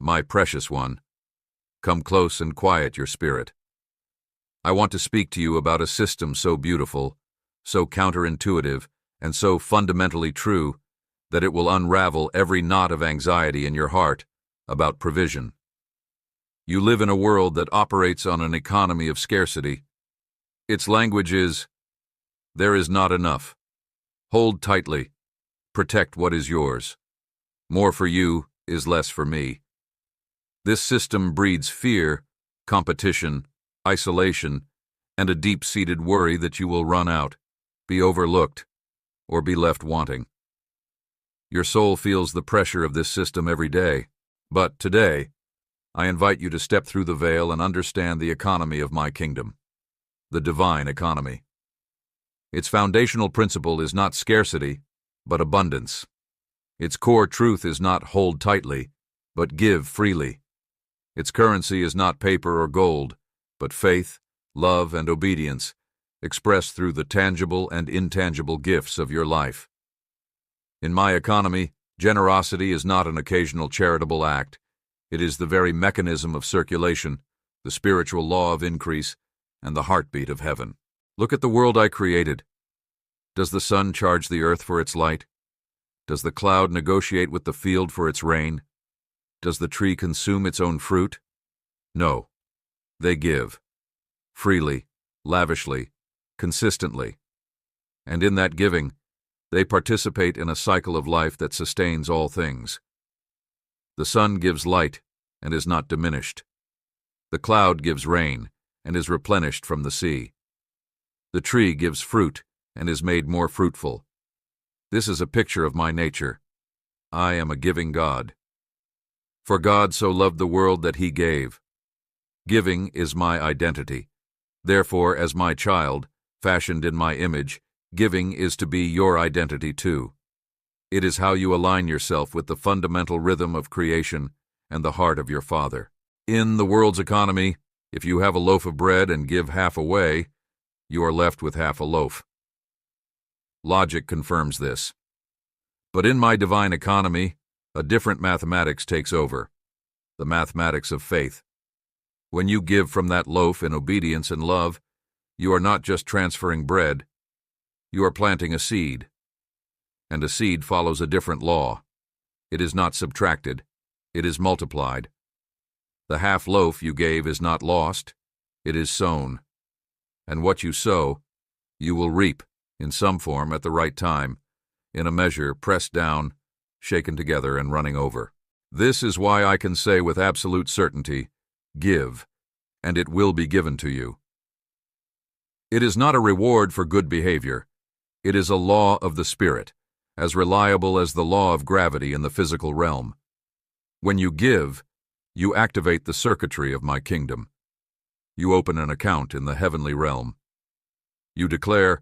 My precious one, come close and quiet your spirit. I want to speak to you about a system so beautiful, so counterintuitive, and so fundamentally true that it will unravel every knot of anxiety in your heart about provision. You live in a world that operates on an economy of scarcity. Its language is, there is not enough. Hold tightly. Protect what is yours. More for you is less for me. This system breeds fear, competition, isolation, and a deep-seated worry that you will run out, be overlooked, or be left wanting. Your soul feels the pressure of this system every day, but today, I invite you to step through the veil and understand the economy of my kingdom, the divine economy. Its foundational principle is not scarcity, but abundance. Its core truth is not hold tightly, but give freely. Its currency is not paper or gold, but faith, love, and obedience, expressed through the tangible and intangible gifts of your life. In my economy, generosity is not an occasional charitable act. It is the very mechanism of circulation, the spiritual law of increase, and the heartbeat of heaven. Look at the world I created. Does the sun charge the earth for its light? Does the cloud negotiate with the field for its rain? Does the tree consume its own fruit? No. They give. Freely, lavishly, consistently. And in that giving, they participate in a cycle of life that sustains all things. The sun gives light and is not diminished. The cloud gives rain and is replenished from the sea. The tree gives fruit and is made more fruitful. This is a picture of my nature. I am a giving God. For God so loved the world that he gave. Giving is my identity. Therefore, as my child, fashioned in my image, giving is to be your identity too. It is how you align yourself with the fundamental rhythm of creation and the heart of your Father. In the world's economy, if you have a loaf of bread and give half away, you are left with half a loaf. Logic confirms this. But in my divine economy, a different mathematics takes over, the mathematics of faith. When you give from that loaf in obedience and love, you are not just transferring bread, you are planting a seed. And a seed follows a different law. It is not subtracted, it is multiplied. The half loaf you gave is not lost, it is sown. And what you sow, you will reap in some form at the right time, in a measure pressed down, shaken together, and running over. This is why I can say with absolute certainty, give, and it will be given to you. It is not a reward for good behavior. It is a law of the Spirit, as reliable as the law of gravity in the physical realm. When you give, you activate the circuitry of my kingdom. You open an account in the heavenly realm. You declare,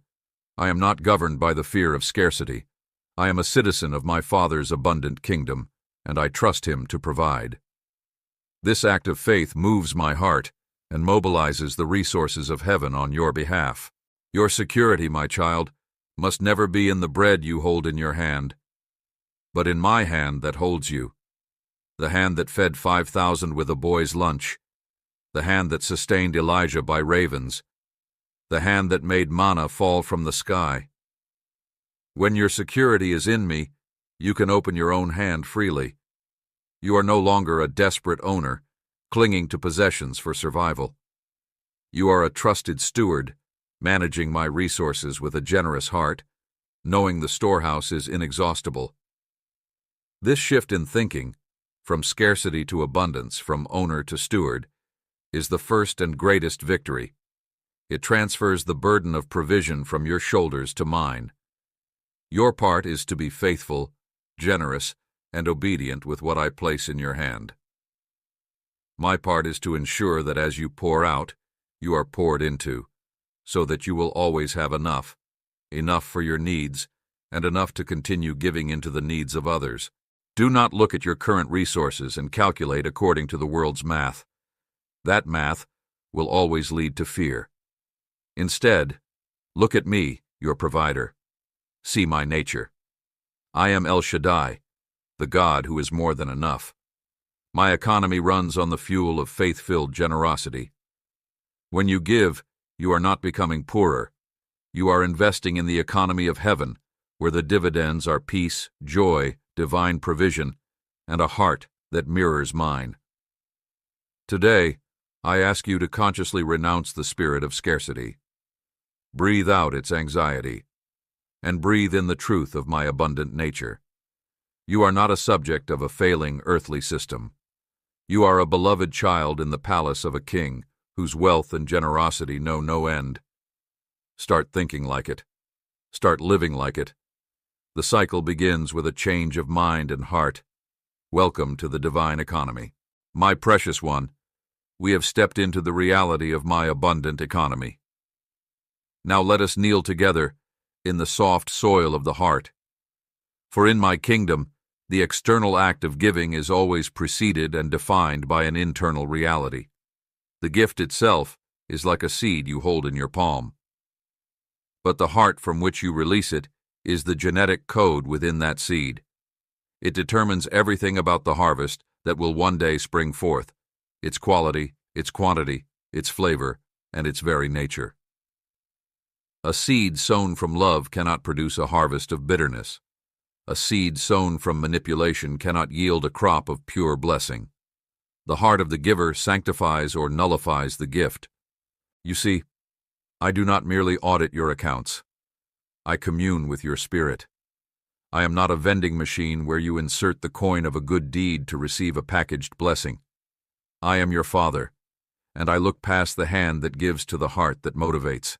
I am not governed by the fear of scarcity. I am a citizen of my Father's abundant kingdom, and I trust him to provide. This act of faith moves my heart and mobilizes the resources of heaven on your behalf. Your security, my child, must never be in the bread you hold in your hand, but in my hand that holds you, the hand that fed 5,000 with a boy's lunch, the hand that sustained Elijah by ravens, the hand that made manna fall from the sky. When your security is in me, you can open your own hand freely. You are no longer a desperate owner, clinging to possessions for survival. You are a trusted steward, managing my resources with a generous heart, knowing the storehouse is inexhaustible. This shift in thinking, from scarcity to abundance, from owner to steward, is the first and greatest victory. It transfers the burden of provision from your shoulders to mine. Your part is to be faithful, generous, and obedient with what I place in your hand. My part is to ensure that as you pour out, you are poured into, so that you will always have enough for your needs, and enough to continue giving into the needs of others. Do not look at your current resources and calculate according to the world's math. That math will always lead to fear. Instead, look at me, your provider. See my nature. I am El Shaddai, the God who is more than enough. My economy runs on the fuel of faith-filled generosity. When you give, you are not becoming poorer. You are investing in the economy of heaven, where the dividends are peace, joy, divine provision, and a heart that mirrors mine. Today, I ask you to consciously renounce the spirit of scarcity. Breathe out its anxiety, and breathe in the truth of my abundant nature. You are not a subject of a failing earthly system. You are a beloved child in the palace of a king, whose wealth and generosity know no end. Start thinking like it. Start living like it. The cycle begins with a change of mind and heart. Welcome to the divine economy. My precious one, we have stepped into the reality of my abundant economy. Now let us kneel together in the soft soil of the heart. For in my kingdom, the external act of giving is always preceded and defined by an internal reality. The gift itself is like a seed you hold in your palm. But the heart from which you release it is the genetic code within that seed. It determines everything about the harvest that will one day spring forth, its quality, its quantity, its flavor, and its very nature. A seed sown from love cannot produce a harvest of bitterness. A seed sown from manipulation cannot yield a crop of pure blessing. The heart of the giver sanctifies or nullifies the gift. You see, I do not merely audit your accounts. I commune with your spirit. I am not a vending machine where you insert the coin of a good deed to receive a packaged blessing. I am your Father, and I look past the hand that gives to the heart that motivates.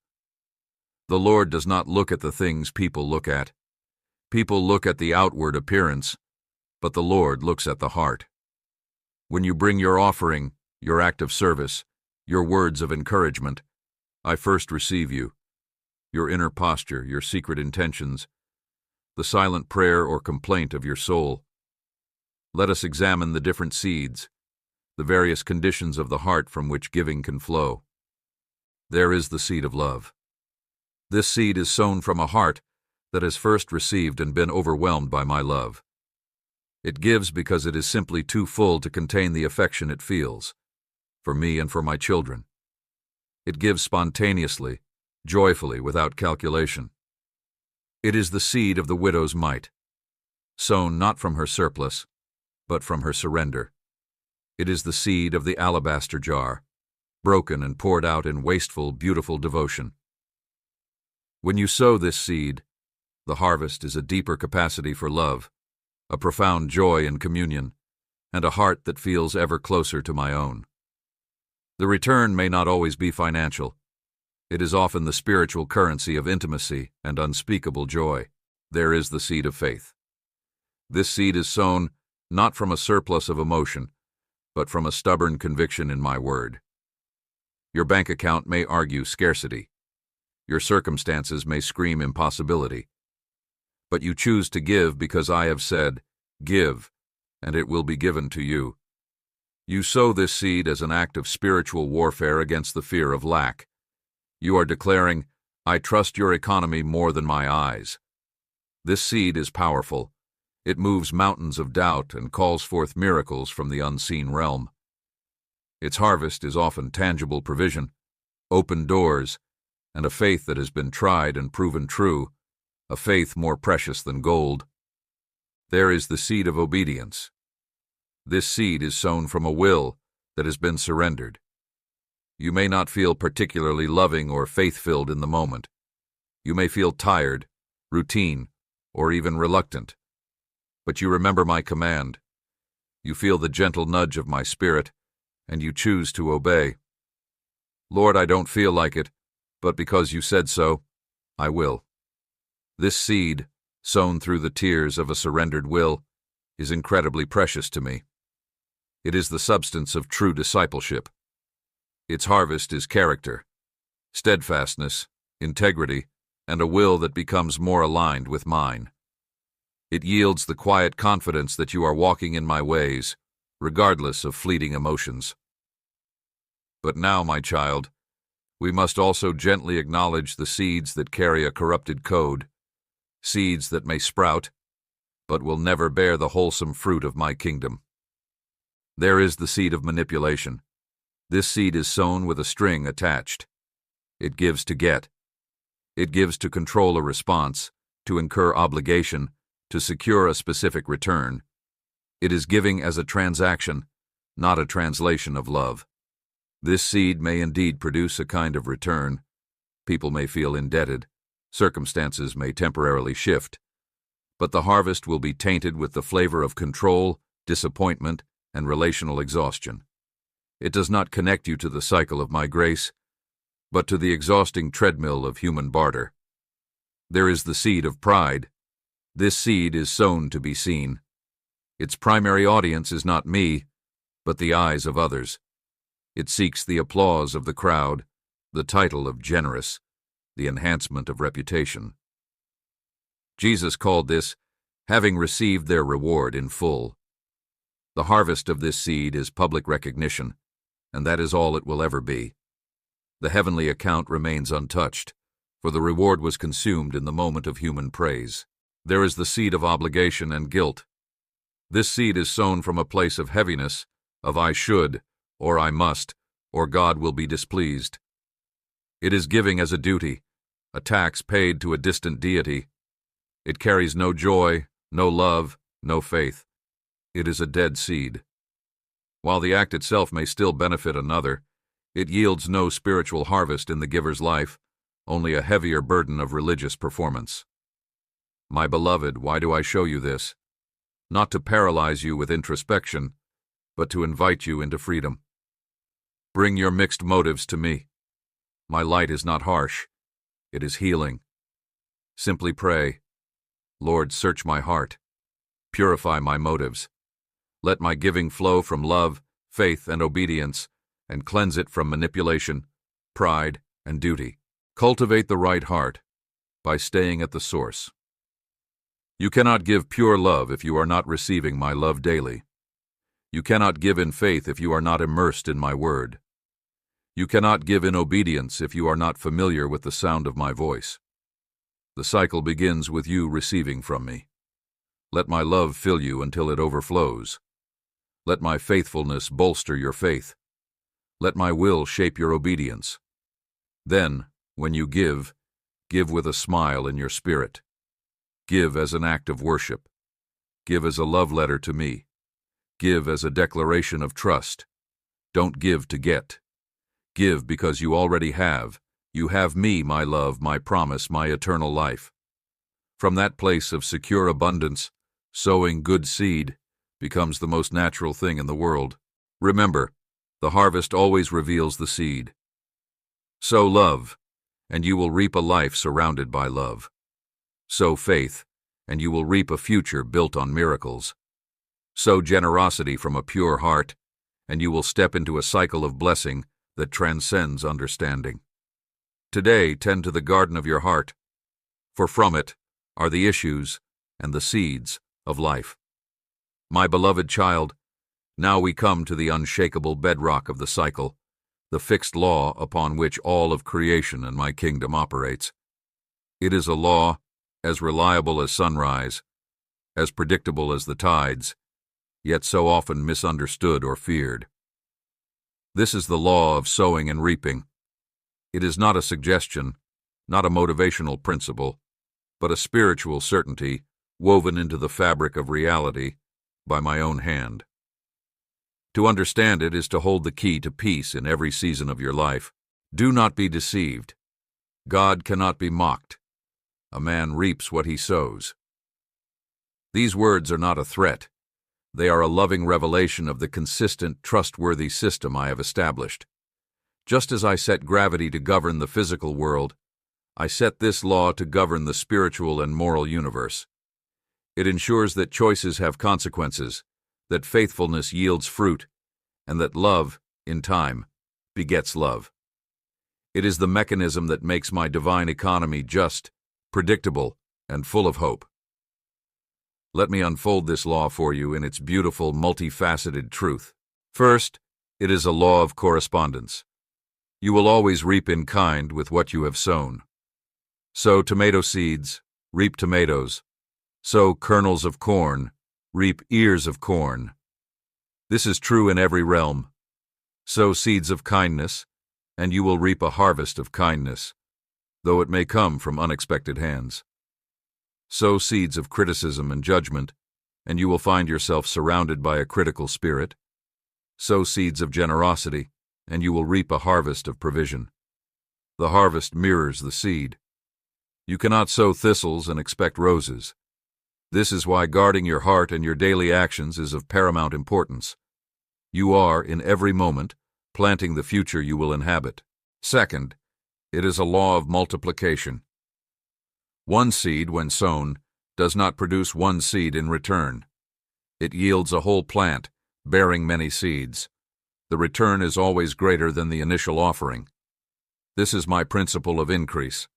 The Lord does not look at the things people look at. People look at the outward appearance, but the Lord looks at the heart. When you bring your offering, your act of service, your words of encouragement, I first receive you, your inner posture, your secret intentions, the silent prayer or complaint of your soul. Let us examine the different seeds, the various conditions of the heart from which giving can flow. There is the seed of love. This seed is sown from a heart that has first received and been overwhelmed by my love. It gives because it is simply too full to contain the affection it feels, for me and for my children. It gives spontaneously, joyfully, without calculation. It is the seed of the widow's mite, sown not from her surplus, but from her surrender. It is the seed of the alabaster jar, broken and poured out in wasteful, beautiful devotion. When you sow this seed, the harvest is a deeper capacity for love, a profound joy in communion, and a heart that feels ever closer to my own. The return may not always be financial. It is often the spiritual currency of intimacy and unspeakable joy. There is the seed of faith. This seed is sown not from a surplus of emotion, but from a stubborn conviction in my word. Your bank account may argue scarcity. Your circumstances may scream impossibility. But you choose to give because I have said, give, and it will be given to you. You sow this seed as an act of spiritual warfare against the fear of lack. You are declaring, I trust your economy more than my eyes. This seed is powerful. It moves mountains of doubt and calls forth miracles from the unseen realm. Its harvest is often tangible provision, open doors, and a faith that has been tried and proven true, a faith more precious than gold. There is the seed of obedience. This seed is sown from a will that has been surrendered. You may not feel particularly loving or faith-filled in the moment. You may feel tired, routine, or even reluctant. But you remember my command. You feel the gentle nudge of my spirit, and you choose to obey. Lord, I don't feel like it, but because you said so, I will. This seed, sown through the tears of a surrendered will, is incredibly precious to me. It is the substance of true discipleship. Its harvest is character, steadfastness, integrity, and a will that becomes more aligned with mine. It yields the quiet confidence that you are walking in my ways, regardless of fleeting emotions. But now, my child, we must also gently acknowledge the seeds that carry a corrupted code, seeds that may sprout, but will never bear the wholesome fruit of my kingdom. There is the seed of manipulation. This seed is sown with a string attached. It gives to get. It gives to control a response, to incur obligation, to secure a specific return. It is giving as a transaction, not a translation of love. This seed may indeed produce a kind of return. People may feel indebted. Circumstances may temporarily shift. But the harvest will be tainted with the flavor of control, disappointment, and relational exhaustion. It does not connect you to the cycle of my grace, but to the exhausting treadmill of human barter. There is the seed of pride. This seed is sown to be seen. Its primary audience is not me, but the eyes of others. It seeks the applause of the crowd, the title of generous, the enhancement of reputation. Jesus called this, having received their reward in full. The harvest of this seed is public recognition, and that is all it will ever be. The heavenly account remains untouched, for the reward was consumed in the moment of human praise. There is the seed of obligation and guilt. This seed is sown from a place of heaviness, of I should, or I must, or God will be displeased. It is giving as a duty, a tax paid to a distant deity. It carries no joy, no love, no faith. It is a dead seed. While the act itself may still benefit another, it yields no spiritual harvest in the giver's life, only a heavier burden of religious performance. My beloved, why do I show you this? Not to paralyze you with introspection, but to invite you into freedom. Bring your mixed motives to me. My light is not harsh. It is healing. Simply pray, Lord, search my heart. Purify my motives. Let my giving flow from love, faith, and obedience, and cleanse it from manipulation, pride, and duty. Cultivate the right heart by staying at the source. You cannot give pure love if you are not receiving my love daily. You cannot give in faith if you are not immersed in my word. You cannot give in obedience if you are not familiar with the sound of my voice. The cycle begins with you receiving from me. Let my love fill you until it overflows. Let my faithfulness bolster your faith. Let my will shape your obedience. Then, when you give with a smile in your spirit. Give as an act of worship. Give as a love letter to me. Give as a declaration of trust. Don't give to get. Give because you already have. You have me, my love, my promise, my eternal life. From that place of secure abundance, sowing good seed becomes the most natural thing in the world. Remember, the harvest always reveals the seed. Sow love, and you will reap a life surrounded by love. Sow faith, and you will reap a future built on miracles. Sow generosity from a pure heart, and you will step into a cycle of blessing that transcends understanding. Today, tend to the garden of your heart, for from it are the issues and the seeds of life. My beloved child, now we come to the unshakable bedrock of the cycle, the fixed law upon which all of creation and my kingdom operates. It is a law as reliable as sunrise, as predictable as the tides, yet so often misunderstood or feared. This is the law of sowing and reaping. It is not a suggestion, not a motivational principle, but a spiritual certainty woven into the fabric of reality by my own hand. To understand it is to hold the key to peace in every season of your life. Do not be deceived. God cannot be mocked. A man reaps what he sows. These words are not a threat. They are a loving revelation of the consistent, trustworthy system I have established. Just as I set gravity to govern the physical world, I set this law to govern the spiritual and moral universe. It ensures that choices have consequences, that faithfulness yields fruit, and that love, in time, begets love. It is the mechanism that makes my divine economy just, predictable, and full of hope. Let me unfold this law for you in its beautiful, multifaceted truth. First, it is a law of correspondence. You will always reap in kind with what you have sown. Sow tomato seeds, reap tomatoes. Sow kernels of corn, reap ears of corn. This is true in every realm. Sow seeds of kindness, and you will reap a harvest of kindness, though it may come from unexpected hands. Sow seeds of criticism and judgment, and you will find yourself surrounded by a critical spirit. Sow seeds of generosity, and you will reap a harvest of provision. The harvest mirrors the seed. You cannot sow thistles and expect roses. This is why guarding your heart and your daily actions is of paramount importance. You are, in every moment, planting the future you will inhabit. Second, it is a law of multiplication. One seed, when sown, does not produce one seed in return. It yields a whole plant, bearing many seeds. The return is always greater than the initial offering. This is my principle of increase.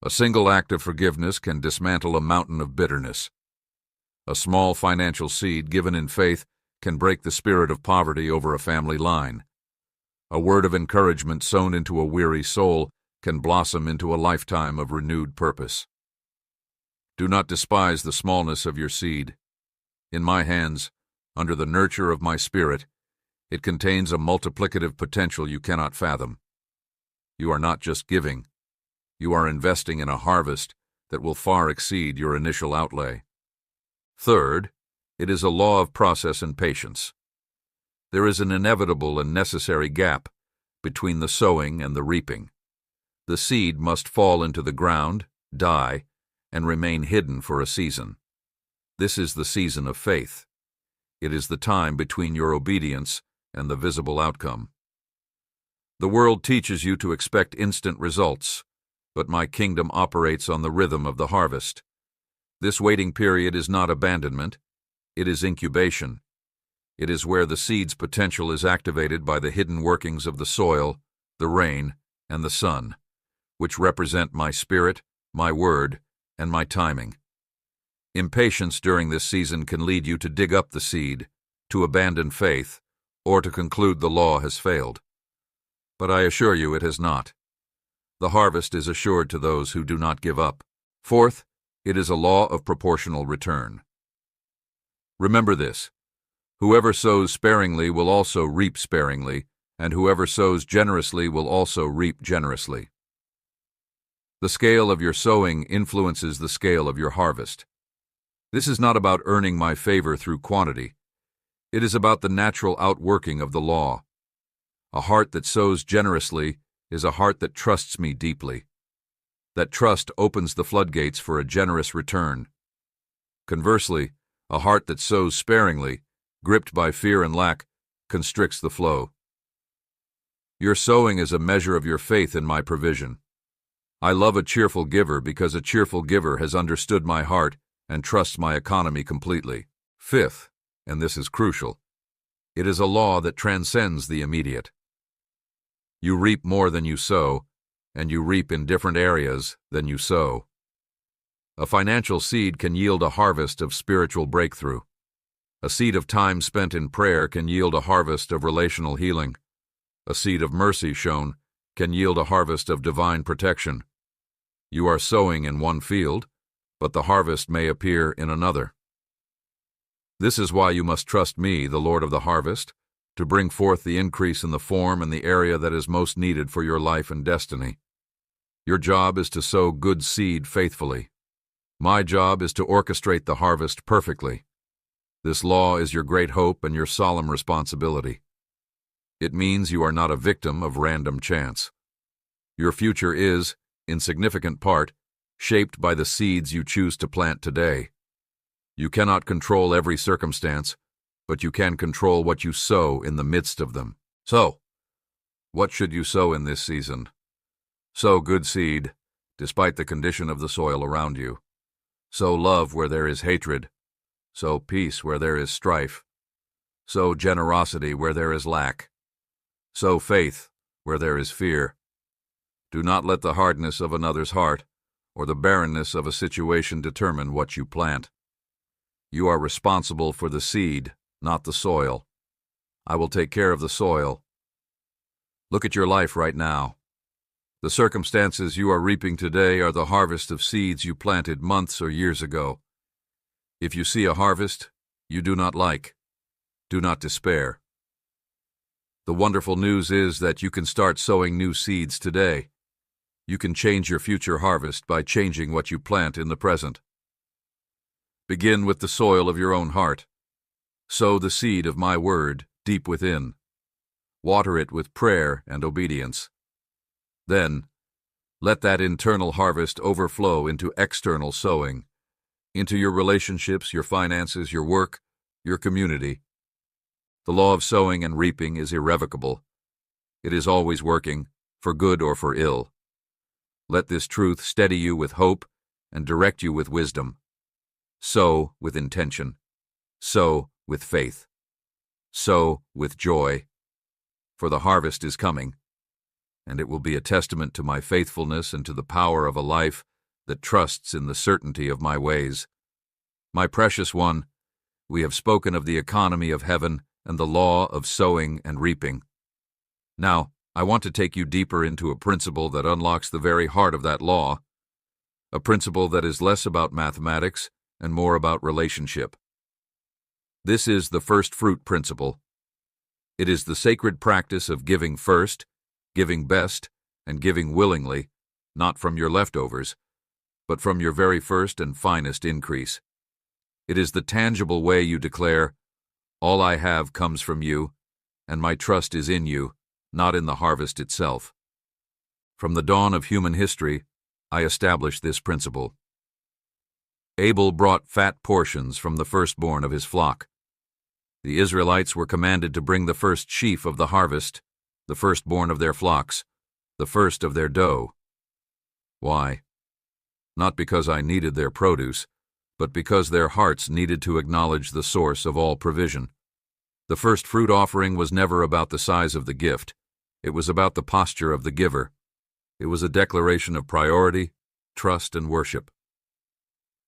A single act of forgiveness can dismantle a mountain of bitterness. A small financial seed given in faith can break the spirit of poverty over a family line. A word of encouragement sown into a weary soul can blossom into a lifetime of renewed purpose. Do not despise the smallness of your seed. In my hands, under the nurture of my spirit, it contains a multiplicative potential you cannot fathom. You are not just giving. You are investing in a harvest that will far exceed your initial outlay. Third, it is a law of process and patience. There is an inevitable and necessary gap between the sowing and the reaping. The seed must fall into the ground, die, and remain hidden for a season. This is the season of faith. It is the time between your obedience and the visible outcome. The world teaches you to expect instant results, but my kingdom operates on the rhythm of the harvest. This waiting period is not abandonment, it is incubation. It is where the seed's potential is activated by the hidden workings of the soil, the rain, and the sun, which represent my spirit, my word, and my timing. Impatience during this season can lead you to dig up the seed, to abandon faith, or to conclude the law has failed. But I assure you it has not. The harvest is assured to those who do not give up. Fourth, it is a law of proportional return. Remember this: whoever sows sparingly will also reap sparingly, and whoever sows generously will also reap generously. The scale of your sowing influences the scale of your harvest. This is not about earning my favor through quantity. It is about the natural outworking of the law. A heart that sows generously is a heart that trusts me deeply. That trust opens the floodgates for a generous return. Conversely, a heart that sows sparingly, gripped by fear and lack, constricts the flow. Your sowing is a measure of your faith in my provision. I love a cheerful giver because a cheerful giver has understood my heart and trusts my economy completely. Fifth, and this is crucial, it is a law that transcends the immediate. You reap more than you sow, and you reap in different areas than you sow. A financial seed can yield a harvest of spiritual breakthrough. A seed of time spent in prayer can yield a harvest of relational healing. A seed of mercy shown can yield a harvest of divine protection. You are sowing in one field, but the harvest may appear in another. This is why you must trust me, the Lord of the harvest, to bring forth the increase in the form and the area that is most needed for your life and destiny. Your job is to sow good seed faithfully. My job is to orchestrate the harvest perfectly. This law is your great hope and your solemn responsibility. It means you are not a victim of random chance. Your future is, in significant part, shaped by the seeds you choose to plant today. You cannot control every circumstance, but you can control what you sow in the midst of them. So, what should you sow in this season? Sow good seed, despite the condition of the soil around you. Sow love where there is hatred. Sow peace where there is strife. Sow generosity where there is lack. Sow faith where there is fear. Do not let the hardness of another's heart or the barrenness of a situation determine what you plant. You are responsible for the seed, not the soil. I will take care of the soil. Look at your life right now. The circumstances you are reaping today are the harvest of seeds you planted months or years ago. If you see a harvest you do not like, Do not despair. The wonderful news is that you can start sowing new seeds today. You can change your future harvest by changing what you plant in the present. Begin with the soil of your own heart. Sow the seed of my word deep within. Water it with prayer and obedience. Then, let that internal harvest overflow into external sowing, into your relationships, your finances, your work, your community. The law of sowing and reaping is irrevocable. It is always working, for good or for ill. Let this truth steady you with hope and direct you with wisdom. Sow with intention. Sow with faith. Sow with joy. For the harvest is coming, and it will be a testament to my faithfulness and to the power of a life that trusts in the certainty of my ways. My precious one, we have spoken of the economy of heaven and the law of sowing and reaping. Now, I want to take you deeper into a principle that unlocks the very heart of that law, a principle that is less about mathematics and more about relationship. This is the first fruit principle. It is the sacred practice of giving first, giving best, and giving willingly, not from your leftovers, but from your very first and finest increase. It is the tangible way you declare, all I have comes from you, and my trust is in you, not in the harvest itself. From the dawn of human history, I established this principle. Abel brought fat portions from the firstborn of his flock. The Israelites were commanded to bring the first sheaf of the harvest, the firstborn of their flocks, the first of their dough. Why? Not because I needed their produce, but because their hearts needed to acknowledge the source of all provision. The first fruit offering was never about the size of the gift. It was about the posture of the giver. It was a declaration of priority, trust, and worship.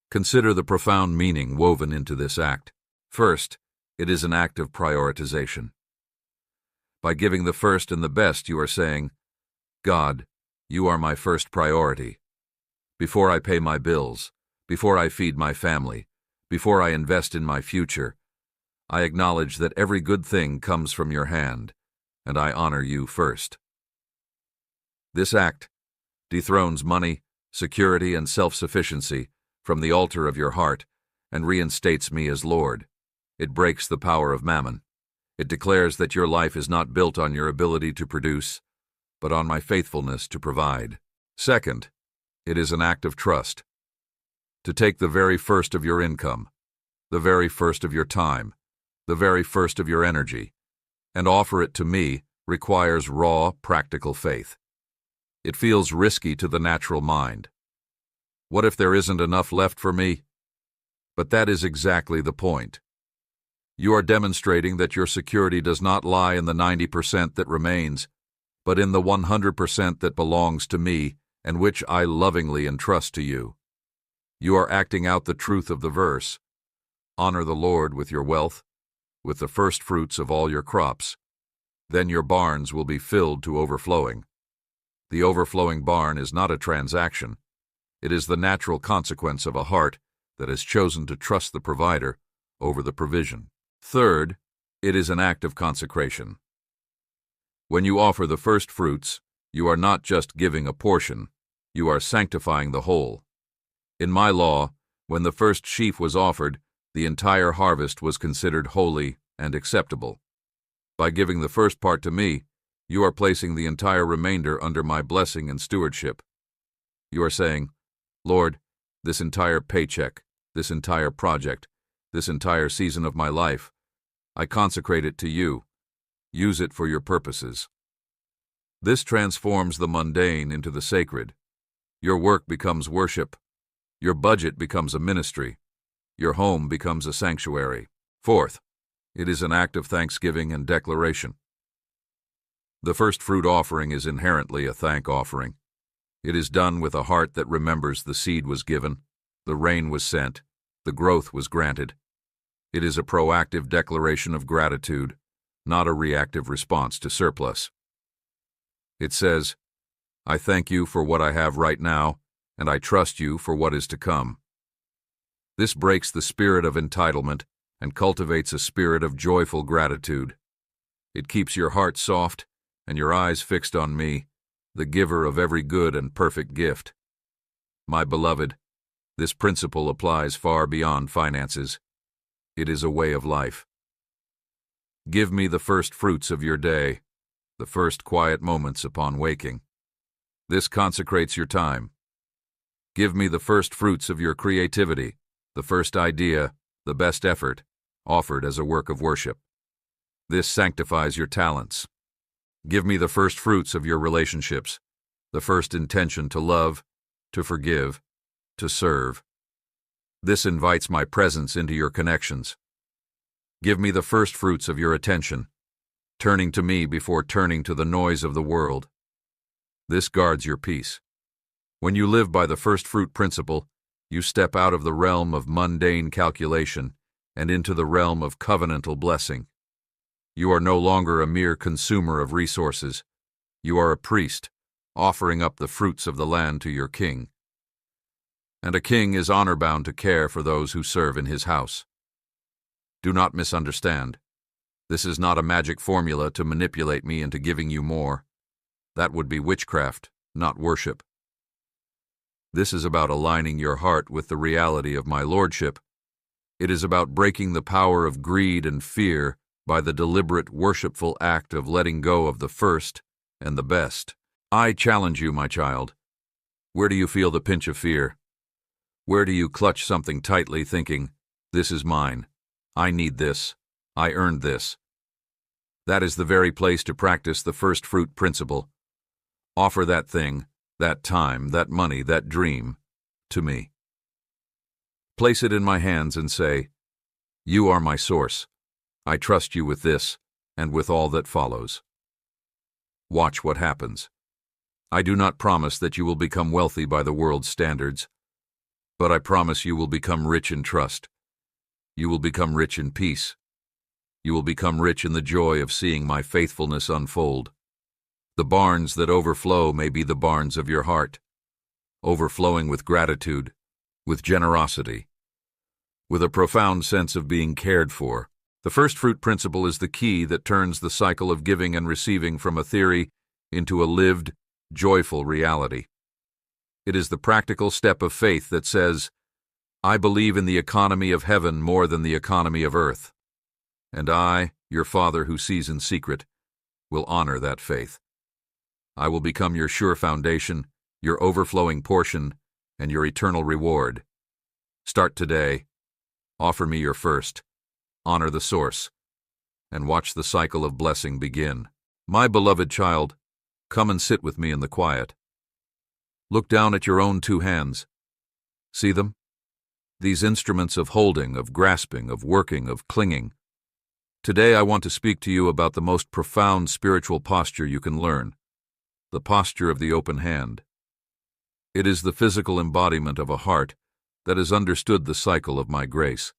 Consider the profound meaning woven into this act. First, it is an act of prioritization. By giving the first and the best, you are saying, God, you are my first priority. Before I pay my bills, before I feed my family, before I invest in my future, I acknowledge that every good thing comes from your hand, and I honor you first. This act dethrones money, security, and self-sufficiency from the altar of your heart and reinstates me as Lord. It breaks the power of mammon. It declares that your life is not built on your ability to produce, but on my faithfulness to provide. Second, it is an act of trust. To take the very first of your income, the very first of your time, the very first of your energy, and offer it to me requires raw, practical faith. It feels risky to the natural mind. What if there isn't enough left for me? But that is exactly the point. You are demonstrating that your security does not lie in the 90% that remains, but in the 100% that belongs to me and which I lovingly entrust to you. You are acting out the truth of the verse. Honor the Lord with your wealth, with the first fruits of all your crops. Then your barns will be filled to overflowing. The overflowing barn is not a transaction. It is the natural consequence of a heart that has chosen to trust the provider over the provision. Third, it is an act of consecration. When you offer the first fruits, you are not just giving a portion, you are sanctifying the whole. In my law, when the first sheaf was offered, the entire harvest was considered holy and acceptable. By giving the first part to me, you are placing the entire remainder under my blessing and stewardship. You are saying, Lord, this entire paycheck, this entire project, this entire season of my life, I consecrate it to you. Use it for your purposes. This transforms the mundane into the sacred. Your work becomes worship. Your budget becomes a ministry. Your home becomes a sanctuary. Fourth, it is an act of thanksgiving and declaration. The first fruit offering is inherently a thank offering. It is done with a heart that remembers the seed was given, the rain was sent, the growth was granted. It is a proactive declaration of gratitude, not a reactive response to surplus. It says, I thank you for what I have right now, and I trust you for what is to come. This breaks the spirit of entitlement and cultivates a spirit of joyful gratitude. It keeps your heart soft and your eyes fixed on me, the giver of every good and perfect gift. My beloved, this principle applies far beyond finances. It is a way of life. Give me the first fruits of your day, the first quiet moments upon waking. This consecrates your time. Give me the first fruits of your creativity, the first idea, the best effort, offered as a work of worship. This sanctifies your talents. Give me the first fruits of your relationships, the first intention to love, to forgive, to serve. This invites my presence into your connections. Give me the first fruits of your attention, turning to me before turning to the noise of the world. This guards your peace. When you live by the first fruit principle, you step out of the realm of mundane calculation and into the realm of covenantal blessing. You are no longer a mere consumer of resources. You are a priest, offering up the fruits of the land to your king. And a king is honor-bound to care for those who serve in his house. Do not misunderstand. This is not a magic formula to manipulate me into giving you more. That would be witchcraft, not worship. This is about aligning your heart with the reality of my lordship. It is about breaking the power of greed and fear by the deliberate, worshipful act of letting go of the first and the best. I challenge you, my child. Where do you feel the pinch of fear? Where do you clutch something tightly, thinking, "This is mine. I need this. I earned this"? That is the very place to practice the first fruit principle. Offer that thing, that time, that money, that dream, to me. Place it in my hands and say, "You are my source. I trust you with this and with all that follows." Watch what happens. I do not promise that you will become wealthy by the world's standards, but I promise you will become rich in trust. You will become rich in peace. You will become rich in the joy of seeing my faithfulness unfold. The barns that overflow may be the barns of your heart, overflowing with gratitude, with generosity, with a profound sense of being cared for. The first fruit principle is the key that turns the cycle of giving and receiving from a theory into a lived, joyful reality. It is the practical step of faith that says, "I believe in the economy of heaven more than the economy of earth. And I, your Father who sees in secret, will honor that faith. I will become your sure foundation, your overflowing portion, and your eternal reward. Start today. Offer me your first. Honor the source, and watch the cycle of blessing begin. My beloved child, come and sit with me in the quiet. Look down at your own two hands. See them? These instruments of holding, of grasping, of working, of clinging. Today I want to speak to you about the most profound spiritual posture you can learn, the posture of the open hand. It is the physical embodiment of a heart that has understood the cycle of my grace.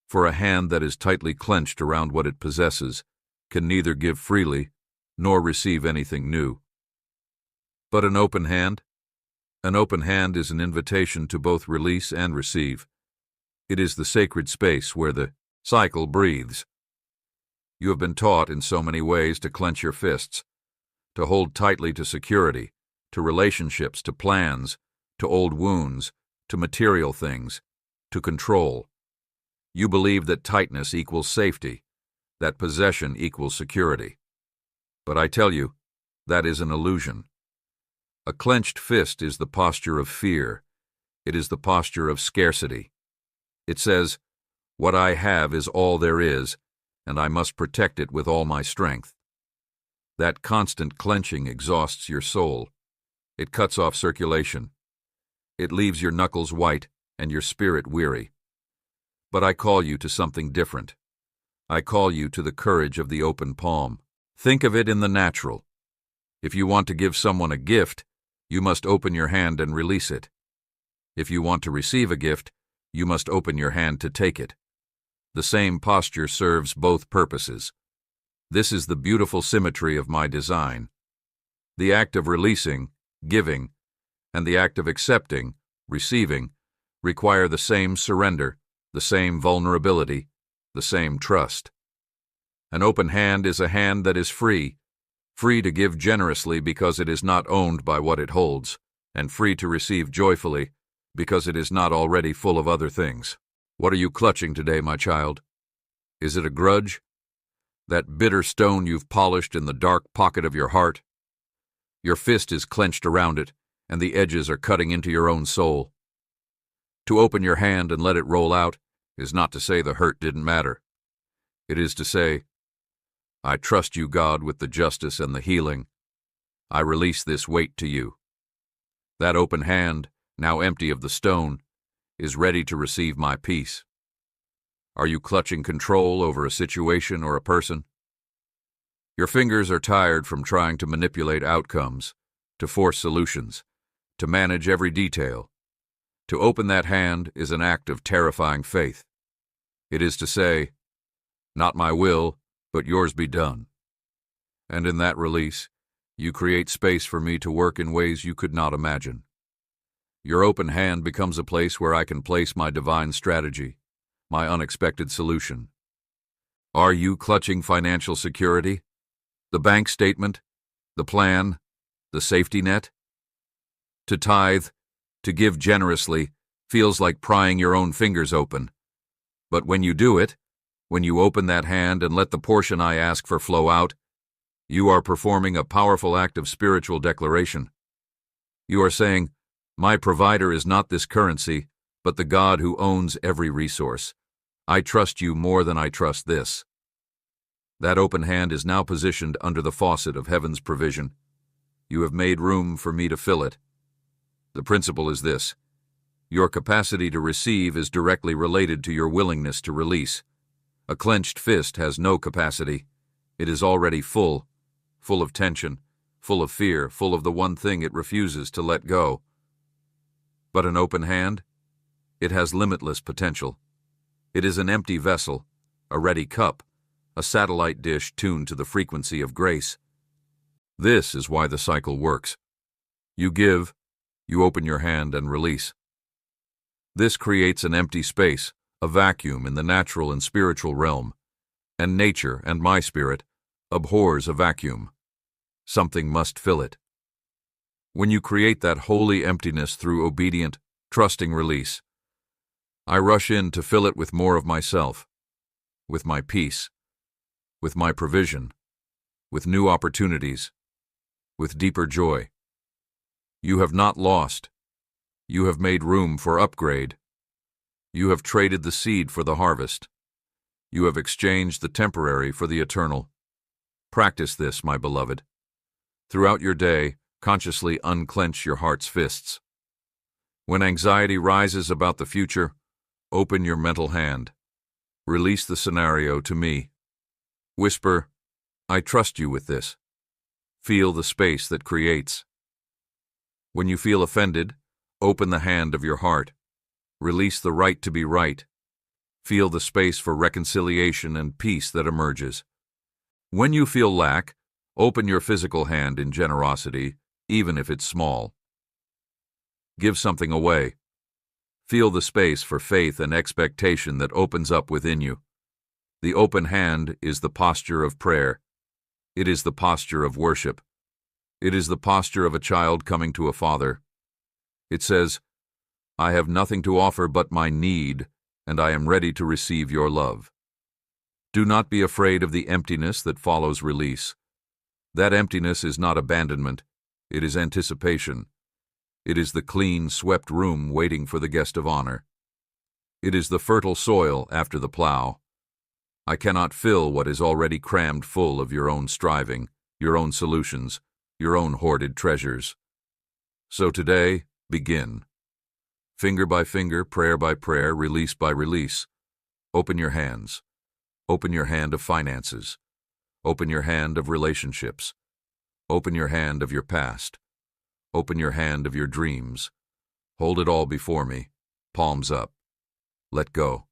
For a hand that is tightly clenched around what it possesses can neither give freely nor receive anything new. But an open hand? An open hand is an invitation to both release and receive. It is the sacred space where the cycle breathes. You have been taught in so many ways to clench your fists, to hold tightly to security, to relationships, to plans, to old wounds, to material things, to control. You believe that tightness equals safety, that possession equals security. But I tell you, that is an illusion. A clenched fist is the posture of fear. It is the posture of scarcity. It says, "What I have is all there is, and I must protect it with all my strength." That constant clenching exhausts your soul. It cuts off circulation. It leaves your knuckles white and your spirit weary. But I call you to something different. I call you to the courage of the open palm. Think of it in the natural. If you want to give someone a gift, you must open your hand and release it. If you want to receive a gift, you must open your hand to take it. The same posture serves both purposes. This is the beautiful symmetry of my design. The act of releasing, giving, and the act of accepting, receiving, require the same surrender, the same vulnerability, the same trust. An open hand is a hand that is free, free to give generously because it is not owned by what it holds, and free to receive joyfully because it is not already full of other things. What are you clutching today, my child? Is it a grudge? That bitter stone you've polished in the dark pocket of your heart? Your fist is clenched around it, and the edges are cutting into your own soul. To open your hand and let it roll out is not to say the hurt didn't matter. It is to say, I trust you, God, with the justice and the healing. I release this weight to you. That open hand, now empty of the stone, is ready to receive my peace. Are you clutching control over a situation or a person? Your fingers are tired from trying to manipulate outcomes, to force solutions, to manage every detail. To open that hand is an act of terrifying faith. It is to say, not my will, but yours be done. And in that release, you create space for me to work in ways you could not imagine. Your open hand becomes a place where I can place my divine strategy, my unexpected solution. Are you clutching financial security? The bank statement? The plan? The safety net? To tithe, to give generously, feels like prying your own fingers open. But when you do it, when you open that hand and let the portion I ask for flow out, you are performing a powerful act of spiritual declaration. You are saying, my provider is not this currency, but the God who owns every resource. I trust you more than I trust this. That open hand is now positioned under the faucet of heaven's provision. You have made room for me to fill it. The principle is this: your capacity to receive is directly related to your willingness to release. A clenched fist has no capacity. It is already full of tension, full of fear, full of the one thing it refuses to let go. But an open hand? It has limitless potential. It is an empty vessel, a ready cup, a satellite dish tuned to the frequency of grace. This is why the cycle works. You give, you open your hand and release. This creates an empty space, a vacuum in the natural and spiritual realm, and nature and my spirit abhors a vacuum. Something must fill it. When you create that holy emptiness through obedient, trusting release, I rush in to fill it with more of myself, with my peace, with my provision, with new opportunities, with deeper joy. You have not lost. You have made room for upgrade. You have traded the seed for the harvest. You have exchanged the temporary for the eternal. Practice this, my beloved. Throughout your day, consciously unclench your heart's fists. When anxiety rises about the future, open your mental hand. Release the scenario to me. Whisper, I trust you with this. Feel the space that creates. When you feel offended, open the hand of your heart. Release the right to be right. Feel the space for reconciliation and peace that emerges. When you feel lack, open your physical hand in generosity, even if it's small. Give something away. Feel the space for faith and expectation that opens up within you. The open hand is the posture of prayer. It is the posture of worship. It is the posture of a child coming to a father. It says, I have nothing to offer but my need, and I am ready to receive your love. Do not be afraid of the emptiness that follows release. That emptiness is not abandonment. It is anticipation. It is the clean, swept room waiting for the guest of honor. It is the fertile soil after the plow. I cannot fill what is already crammed full of your own striving, your own solutions, your own hoarded treasures. So today, begin. Finger by finger, prayer by prayer, release by release. Open your hands. Open your hand of finances. Open your hand of relationships. Open your hand of your past. Open your hand of your dreams. Hold it all before me, palms up. Let go.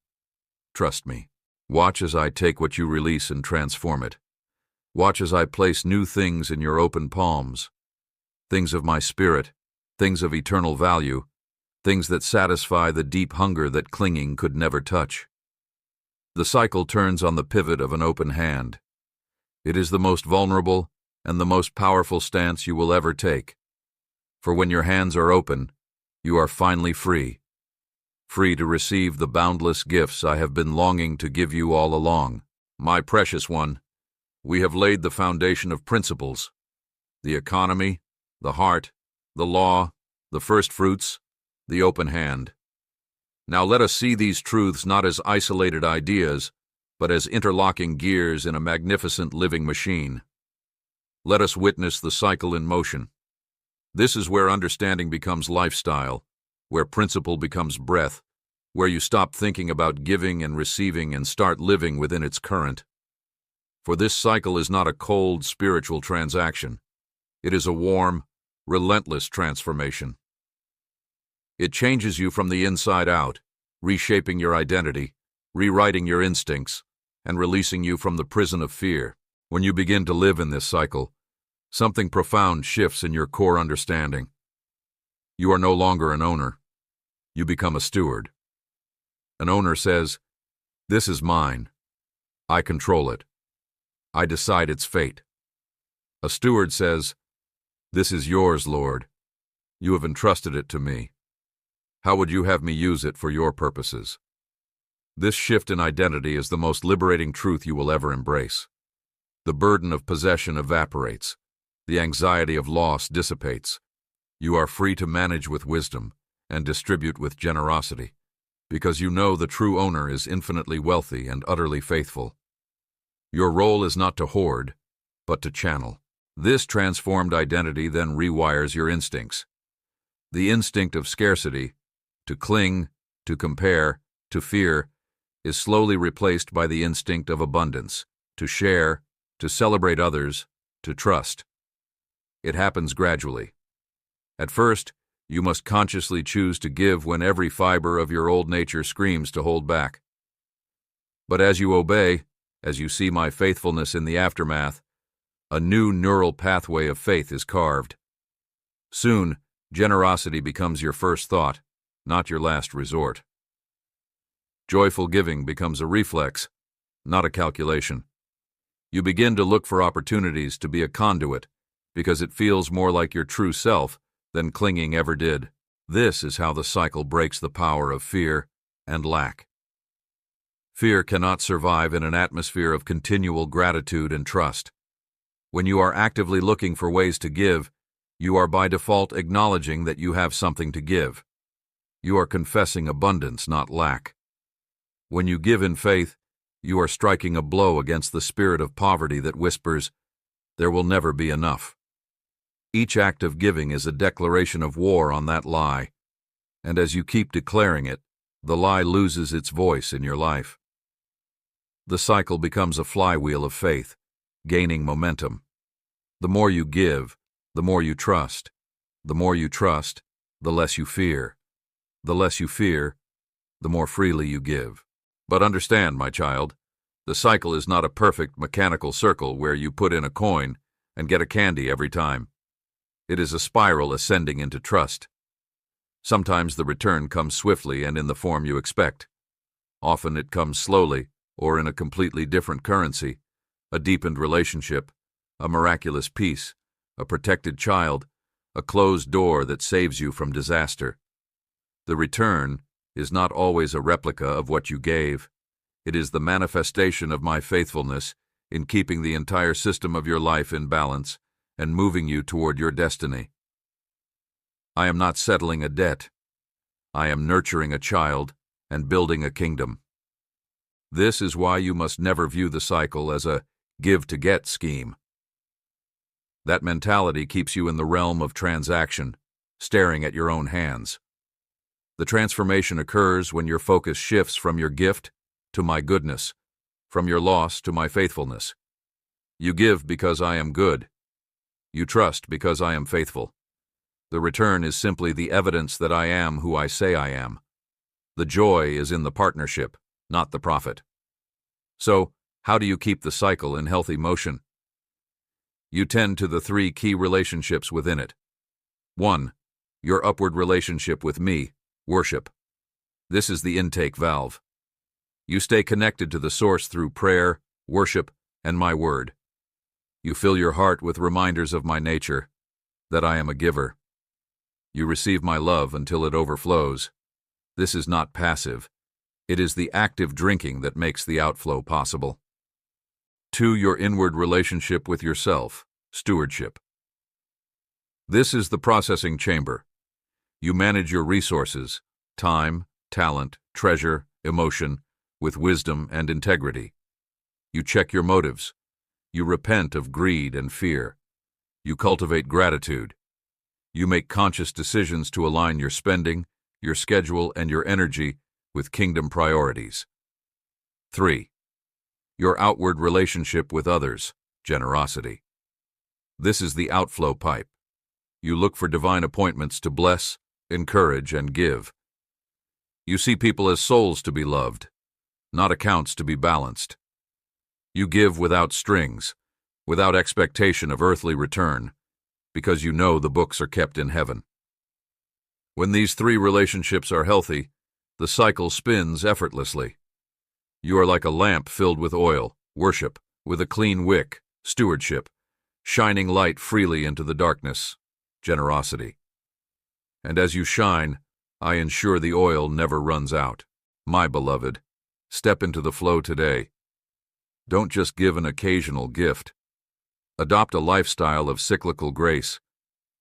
Trust me. Watch as I take what you release and transform it. Watch as I place new things in your open palms. Things of my spirit, things of eternal value, things that satisfy the deep hunger that clinging could never touch. The cycle turns on the pivot of an open hand. It is the most vulnerable and the most powerful stance you will ever take. For when your hands are open, you are finally free. Free to receive the boundless gifts I have been longing to give you all along. My precious one, we have laid the foundation of principles: the economy, the heart, the law, the first fruits, the open hand. Now let us see these truths not as isolated ideas, but as interlocking gears in a magnificent living machine. Let us witness the cycle in motion. This is where understanding becomes lifestyle, where principle becomes breath, where you stop thinking about giving and receiving and start living within its current. For this cycle is not a cold spiritual transaction. It is a warm, relentless transformation. It changes you from the inside out, reshaping your identity, rewriting your instincts, and releasing you from the prison of fear. When you begin to live in this cycle, something profound shifts in your core understanding. You are no longer an owner. You become a steward. An owner says, "This is mine. I control it. I decide its fate." A steward says, "This is yours, Lord. You have entrusted it to me. How would you have me use it for your purposes?" This shift in identity is the most liberating truth you will ever embrace. The burden of possession evaporates. The anxiety of loss dissipates. You are free to manage with wisdom and distribute with generosity, because you know the true owner is infinitely wealthy and utterly faithful. Your role is not to hoard, but to channel. This transformed identity then rewires your instincts. The instinct of scarcity, to cling, to compare, to fear, is slowly replaced by the instinct of abundance, to share, to celebrate others, to trust. It happens gradually. At first, you must consciously choose to give when every fiber of your old nature screams to hold back. But as you obey, as you see my faithfulness in the aftermath, a new neural pathway of faith is carved. Soon, generosity becomes your first thought, not your last resort. Joyful giving becomes a reflex, not a calculation. You begin to look for opportunities to be a conduit, because it feels more like your true self than clinging ever did. This is how the cycle breaks the power of fear and lack. Fear cannot survive in an atmosphere of continual gratitude and trust. When you are actively looking for ways to give, you are by default acknowledging that you have something to give. You are confessing abundance, not lack. When you give in faith, you are striking a blow against the spirit of poverty that whispers, "There will never be enough." Each act of giving is a declaration of war on that lie, and as you keep declaring it, the lie loses its voice in your life. The cycle becomes a flywheel of faith, gaining momentum. The more you give, the more you trust. The more you trust, the less you fear. The less you fear, the more freely you give. But understand, my child, the cycle is not a perfect mechanical circle where you put in a coin and get a candy every time. It is a spiral ascending into trust. Sometimes the return comes swiftly and in the form you expect. Often it comes slowly or in a completely different currency, a deepened relationship, a miraculous peace, a protected child, a closed door that saves you from disaster. The return is not always a replica of what you gave. It is the manifestation of my faithfulness in keeping the entire system of your life in balance and moving you toward your destiny. I am not settling a debt. I am nurturing a child and building a kingdom. This is why you must never view the cycle as a give-to-get scheme. That mentality keeps you in the realm of transaction, staring at your own hands. The transformation occurs when your focus shifts from your gift to my goodness, from your loss to my faithfulness. You give because I am good. You trust because I am faithful. The return is simply the evidence that I am who I say I am. The joy is in the partnership, not the profit. So, how do you keep the cycle in healthy motion? You tend to the three key relationships within it. 1. Your upward relationship with me, worship. This is the intake valve. You stay connected to the source through prayer, worship, and my word. You fill your heart with reminders of my nature, that I am a giver. You receive my love until it overflows. This is not passive. It is the active drinking that makes the outflow possible. 2. Your inward relationship with yourself, stewardship. This is the processing chamber. You manage your resources, time, talent, treasure, emotion, with wisdom and integrity. You check your motives. You repent of greed and fear. You cultivate gratitude. You make conscious decisions to align your spending, your schedule, and your energy with kingdom priorities. 3. Your outward relationship with others, generosity. This is the outflow pipe. You look for divine appointments to bless, encourage, and give. You see people as souls to be loved, not accounts to be balanced. You give without strings, without expectation of earthly return, because you know the books are kept in heaven. When these 3 relationships are healthy, the cycle spins effortlessly. You are like a lamp filled with oil, worship, with a clean wick, stewardship, shining light freely into the darkness, generosity. And as you shine, I ensure the oil never runs out. My beloved, step into the flow today. Don't just give an occasional gift. Adopt a lifestyle of cyclical grace.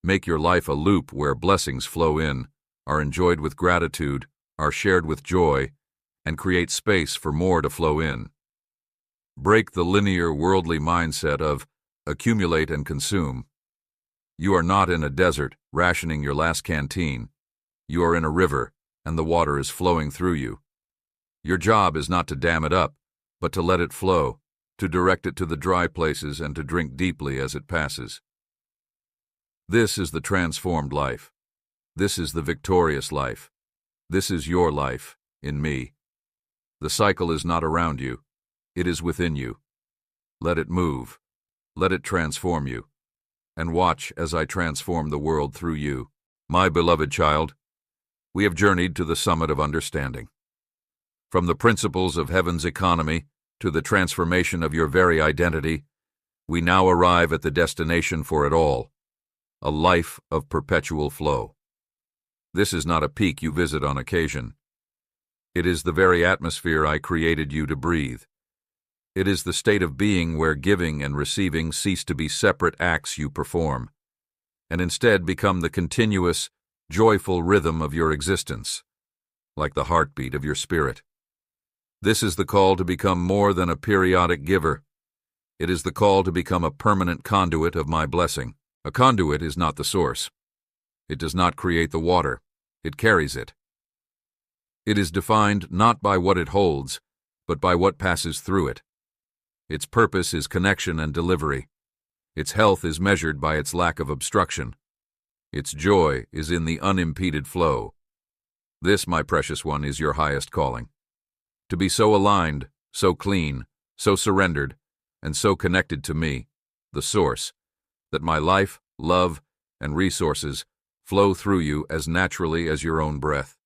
Make your life a loop where blessings flow in, are enjoyed with gratitude, are shared with joy, and create space for more to flow in. Break the linear worldly mindset of accumulate and consume. You are not in a desert, rationing your last canteen. You are in a river, and the water is flowing through you. Your job is not to dam it up, but to let it flow, to direct it to the dry places and to drink deeply as it passes. This is the transformed life. This is the victorious life. This is your life, in me. The cycle is not around you. It is within you. Let it move. Let it transform you. And watch as I transform the world through you. My beloved child, we have journeyed to the summit of understanding. From the principles of heaven's economy to the transformation of your very identity, we now arrive at the destination for it all, a life of perpetual flow. This is not a peak you visit on occasion. It is the very atmosphere I created you to breathe. It is the state of being where giving and receiving cease to be separate acts you perform, and instead become the continuous, joyful rhythm of your existence, like the heartbeat of your spirit. This is the call to become more than a periodic giver. It is the call to become a permanent conduit of my blessing. A conduit is not the source. It does not create the water. It carries it. It is defined not by what it holds, but by what passes through it. Its purpose is connection and delivery. Its health is measured by its lack of obstruction. Its joy is in the unimpeded flow. This, my precious one, is your highest calling. To be so aligned, so clean, so surrendered, and so connected to me, the source, that my life, love, and resources flow through you as naturally as your own breath.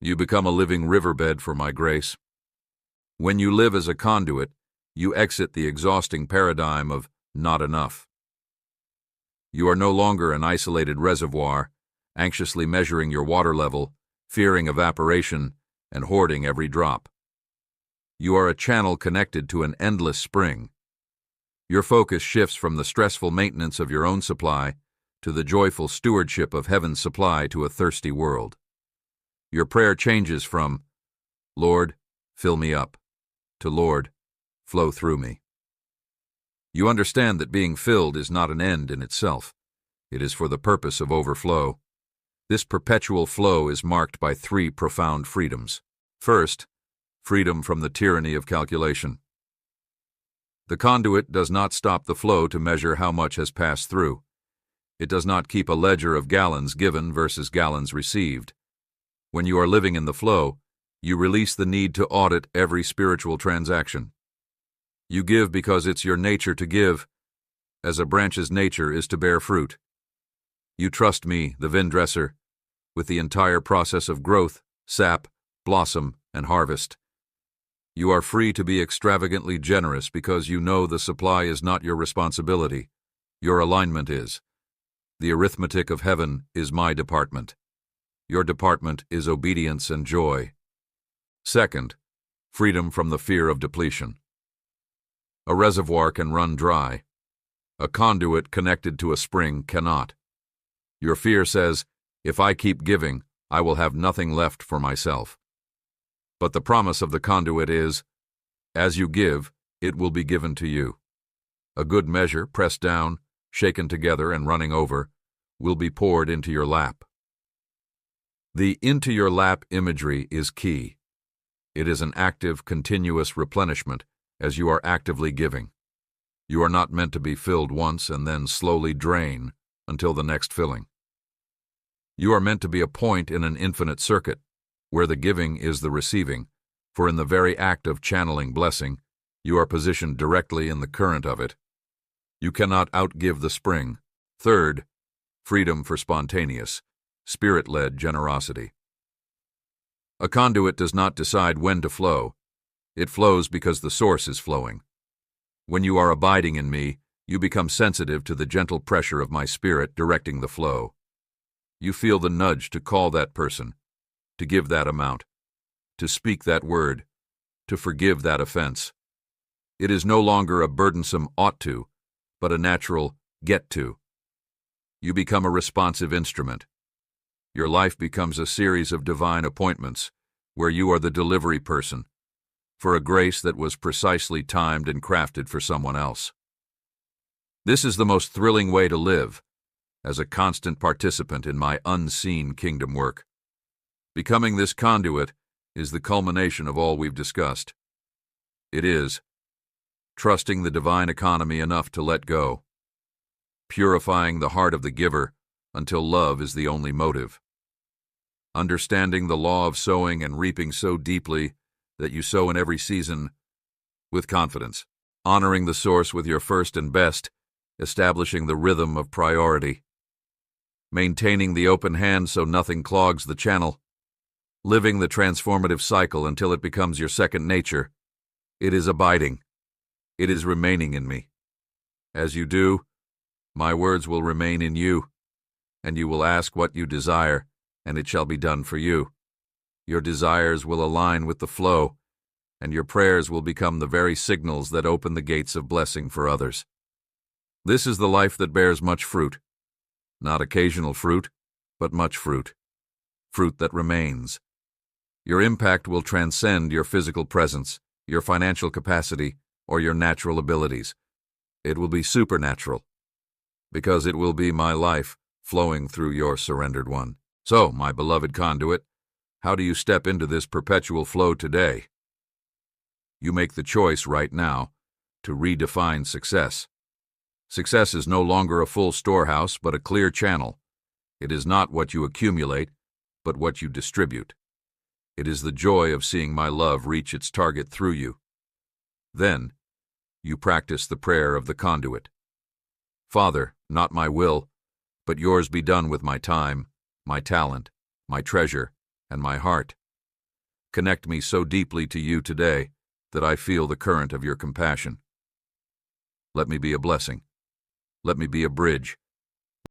You become a living riverbed for my grace. When you live as a conduit, you exit the exhausting paradigm of not enough. You are no longer an isolated reservoir, anxiously measuring your water level, fearing evaporation, and hoarding every drop. You are a channel connected to an endless spring. Your focus shifts from the stressful maintenance of your own supply to the joyful stewardship of heaven's supply to a thirsty world. Your prayer changes from, Lord, fill me up, to Lord, flow through me. You understand that being filled is not an end in itself. It is for the purpose of overflow. This perpetual flow is marked by 3 profound freedoms. First, freedom from the tyranny of calculation. The conduit does not stop the flow to measure how much has passed through. It does not keep a ledger of gallons given versus gallons received. When you are living in the flow, you release the need to audit every spiritual transaction. You give because it's your nature to give, as a branch's nature is to bear fruit. You trust me, the vine dresser, with the entire process of growth, sap, blossom, and harvest. You are free to be extravagantly generous because you know the supply is not your responsibility. Your alignment is. The arithmetic of heaven is my department. Your department is obedience and joy. Second, freedom from the fear of depletion. A reservoir can run dry. A conduit connected to a spring cannot. Your fear says, if I keep giving, I will have nothing left for myself. But the promise of the conduit is, as you give, it will be given to you. A good measure, pressed down, shaken together, and running over, will be poured into your lap. The into your lap imagery is key. It is an active, continuous replenishment as you are actively giving. You are not meant to be filled once and then slowly drain until the next filling. You are meant to be a point in an infinite circuit, where the giving is the receiving, for in the very act of channeling blessing, you are positioned directly in the current of it. You cannot outgive the spring. Third, freedom for spontaneous, spirit-led generosity. A conduit does not decide when to flow. It flows because the source is flowing. When you are abiding in me, you become sensitive to the gentle pressure of my spirit directing the flow. You feel the nudge to call that person, to give that amount, to speak that word, to forgive that offense. It is no longer a burdensome ought to, but a natural get to. You become a responsive instrument. Your life becomes a series of divine appointments, where you are the delivery person, for a grace that was precisely timed and crafted for someone else. This is the most thrilling way to live, as a constant participant in my unseen kingdom work. Becoming this conduit is the culmination of all we've discussed. It is trusting the divine economy enough to let go, purifying the heart of the giver until love is the only motive, understanding the law of sowing and reaping so deeply that you sow in every season with confidence, honoring the source with your first and best, establishing the rhythm of priority, maintaining the open hand so nothing clogs the channel, living the transformative cycle until it becomes your second nature. It is abiding. It is remaining in me. As you do, my words will remain in you, and you will ask what you desire, and it shall be done for you. Your desires will align with the flow, and your prayers will become the very signals that open the gates of blessing for others. This is the life that bears much fruit. Not occasional fruit, but much fruit. Fruit that remains. Your impact will transcend your physical presence, your financial capacity, or your natural abilities. It will be supernatural, because it will be my life flowing through your surrendered one. So, my beloved conduit, how do you step into this perpetual flow today? You make the choice right now to redefine success. Success is no longer a full storehouse, but a clear channel. It is not what you accumulate, but what you distribute. It is the joy of seeing my love reach its target through you. Then, you practice the prayer of the conduit. Father, not my will, but yours be done with my time, my talent, my treasure, and my heart. Connect me so deeply to you today that I feel the current of your compassion. Let me be a blessing. Let me be a bridge.